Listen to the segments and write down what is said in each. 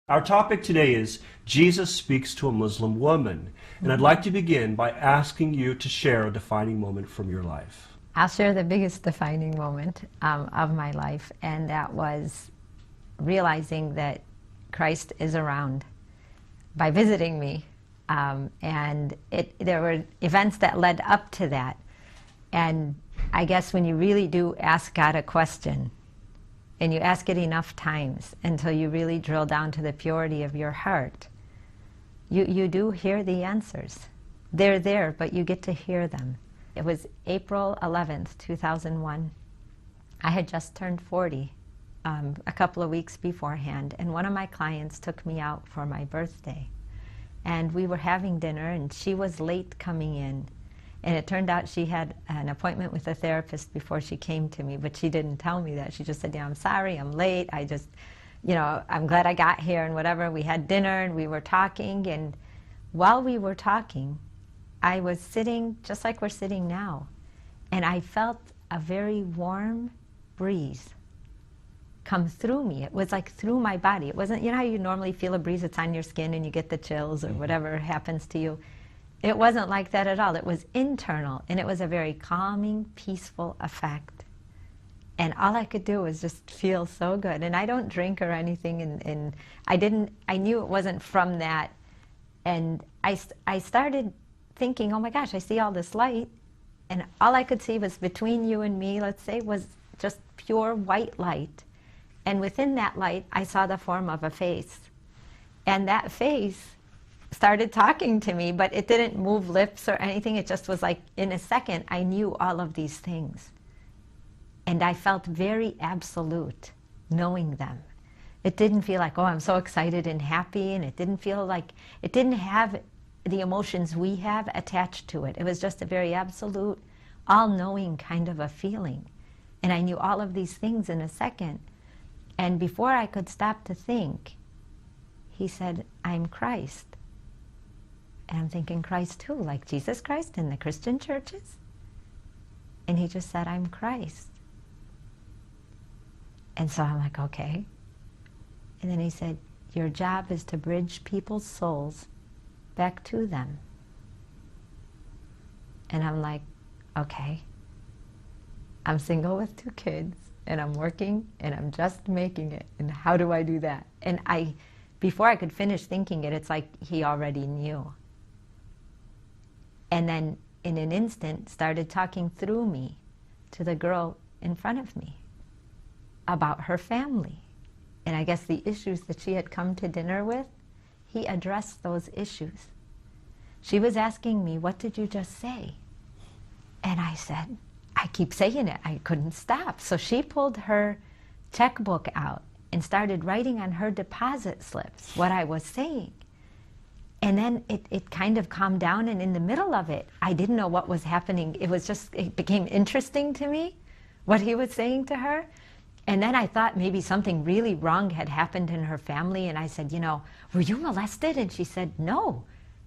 Our topic today is Jesus speaks to a Muslim woman. And I'd like to begin by asking you to share a defining moment from your life. I'll share the biggest defining moment of my life, and that was realizing that Christ is around by visiting me. There were events that led up to that. And I guess when you really do ask God a question, and you ask it enough times until you really drill down to the purity of your heart, you do hear the answers. They're there, but you get to hear them. It was April 11th, 2001. I had just turned 40 a couple of weeks beforehand, and one of my clients took me out for my birthday. And we were having dinner, and she was late coming in. And it turned out she had an appointment with a therapist before she came to me, but she didn't tell me that. She just said, I'm sorry, I'm late. I'm glad I got here and whatever. We had dinner and we were talking. And while we were talking, I was sitting just like we're sitting now. And I felt a very warm breeze come through me. It was like through my body. It wasn't, you know how you normally feel a breeze, it's on your skin and you get the chills or whatever happens to you. It wasn't like that at all. It was internal, and it was a very calming, peaceful effect. And all I could do was just feel so good. And I don't drink or anything, and I knew it wasn't from that. And I started thinking, oh my gosh, I see all this light, and all I could see was between you and me, let's say, was just pure white light. And within that light, I saw the form of a face. And that face started talking to me, but it didn't move lips or anything. It just was like, in a second, I knew all of these things. And I felt very absolute knowing them. It didn't feel like, oh, I'm so excited and happy, and it didn't feel like, it didn't have the emotions we have attached to it. It was just a very absolute, all-knowing kind of a feeling. And I knew all of these things in a second. And before I could stop to think, he said, I'm Christ. And I'm thinking, Christ who? Like Jesus Christ in the Christian churches? And he just said, I'm Christ. And so I'm like, okay. And then he said, your job is to bridge people's souls back to them. And I'm like, okay. I'm single with 2 kids, and I'm working, and I'm just making it. And how do I do that? And before I could finish thinking it, it's like he already knew. And then in an instant started talking through me to the girl in front of me about her family. And I guess the issues that she had come to dinner with, he addressed those issues. She was asking me, what did you just say? And I said, I keep saying it. I couldn't stop. So she pulled her checkbook out and started writing on her deposit slips what I was saying. And then it kind of calmed down, and in the middle of it, I didn't know what was happening. It became interesting to me, what he was saying to her. And then I thought maybe something really wrong had happened in her family, and I said, were you molested? And she said, no.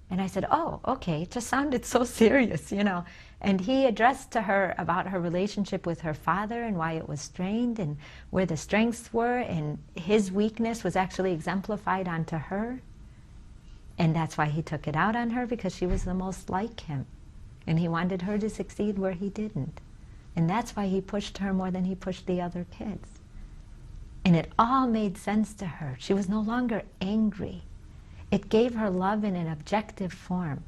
And I said, oh, okay, it just sounded so serious, And he addressed to her about her relationship with her father and why it was strained and where the strengths were, and his weakness was actually exemplified onto her. And that's why he took it out on her, because she was the most like him. And he wanted her to succeed where he didn't. And that's why he pushed her more than he pushed the other kids. And it all made sense to her. She was no longer angry. It gave her love in an objective form,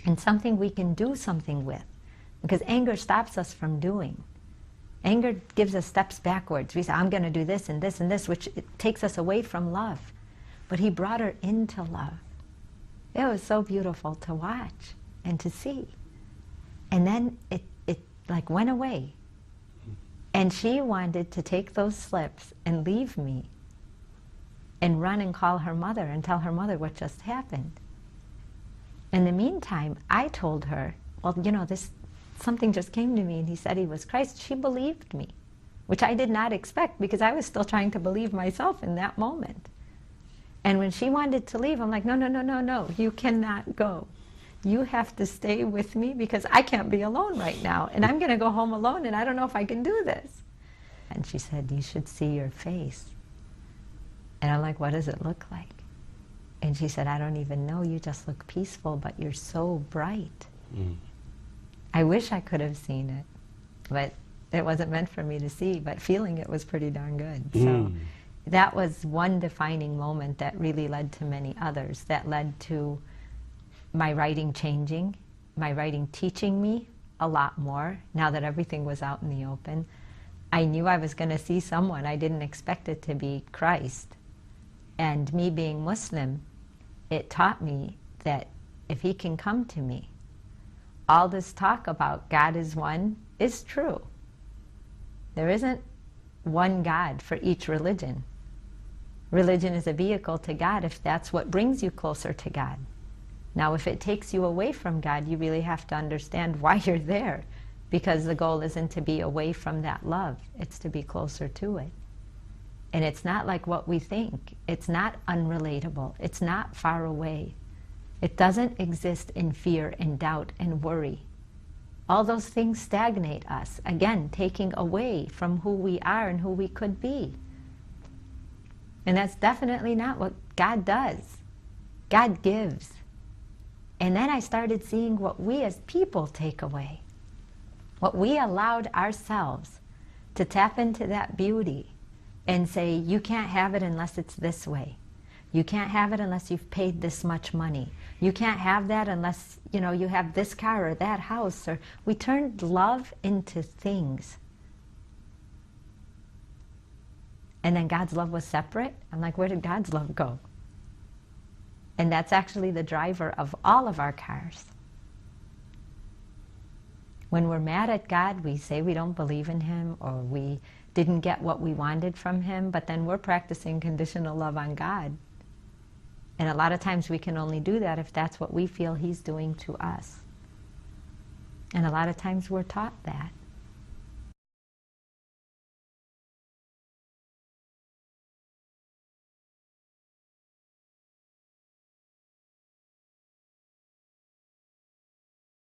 and something we can do something with, because anger stops us from doing. Anger gives us steps backwards. We say, I'm going to do this and this and this, which it takes us away from love. But he brought her into love. It was so beautiful to watch and to see. And then it like went away. And she wanted to take those slips and leave me and run and call her mother and tell her mother what just happened. In the meantime, I told her, well, something just came to me, and he said he was Christ. She believed me, which I did not expect, because I was still trying to believe myself in that moment. And when she wanted to leave, I'm like, no, you cannot go. You have to stay with me, because I can't be alone right now. And I'm going to go home alone, and I don't know if I can do this. And she said, you should see your face. And I'm like, what does it look like? And she said, I don't even know. You just look peaceful, but you're so bright. Mm. I wish I could have seen it, but it wasn't meant for me to see. But feeling it was pretty darn good. So that was one defining moment that really led to many others. That led to my writing changing, my writing teaching me a lot more. Now that everything was out in the open, I knew I was going to see someone. I didn't expect it to be Christ. And me being Muslim, it taught me that if he can come to me, all this talk about God is one is true. There isn't one God for each religion. Religion is a vehicle to God if that's what brings you closer to God. Now, if it takes you away from God, you really have to understand why you're there, because the goal isn't to be away from that love. It's to be closer to it. And it's not like what we think. It's not unrelatable. It's not far away. It doesn't exist in fear and doubt and worry. All those things stagnate us, again, taking away from who we are and who we could be. And that's definitely not what God does. God gives. And then I started seeing what we as people take away. What we allowed ourselves to tap into that beauty and say, you can't have it unless it's this way. You can't have it unless you've paid this much money. You can't have that unless, you know, you have this car or that house. Or we turned love into things. And then God's love was separate. I'm like, where did God's love go? And that's actually the driver of all of our cars. When we're mad at God, we say we don't believe in him, or we didn't get what we wanted from him, but then we're practicing conditional love on God. And a lot of times we can only do that if that's what we feel he's doing to us. And a lot of times we're taught that.